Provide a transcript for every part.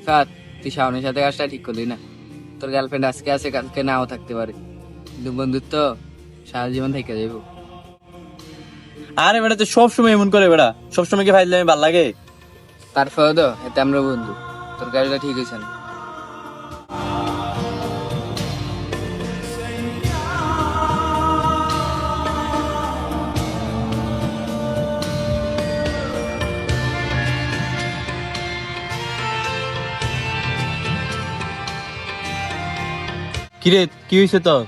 রিফাত, তুই শাওনের সাথে কাজটা ঠিক করলি না। তোর গার্লফ্রেন্ড আজকে আছে, কালকে নাও থাকতে পারে, কিন্তু বন্ধুত্ব সারা জীবন থেকে যাইব। আরে বেটা তো সবসময় এমন করে বেটা, সবসময় কি ফাইজলামি ভাল লাগে? তারপরে তো এতে আমরা বন্ধু। তোর গাড়িটা ঠিক হয়েছে না? কিরে কি হয়েছে তোর?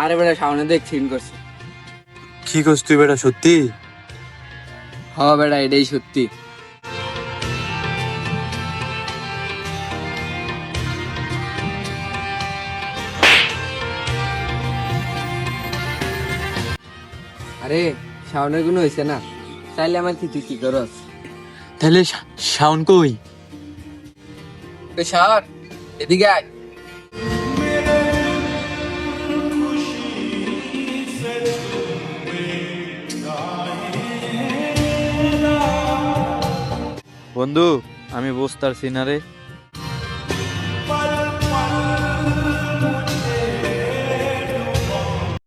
আরে বেটা, শাওনে দেখ সিন করছে। কি করছিস তুই বেটা, সত্যি? হ বেটা, এটাই সত্যি। আরে শাওনের কোনো হয়েছে না, চাইলে আমার কি তুই কি করস? তাহলে শাওন কই? শাওন, এদিকে আয়। বন্ধু, আমি বুঝতে পারছি না রে।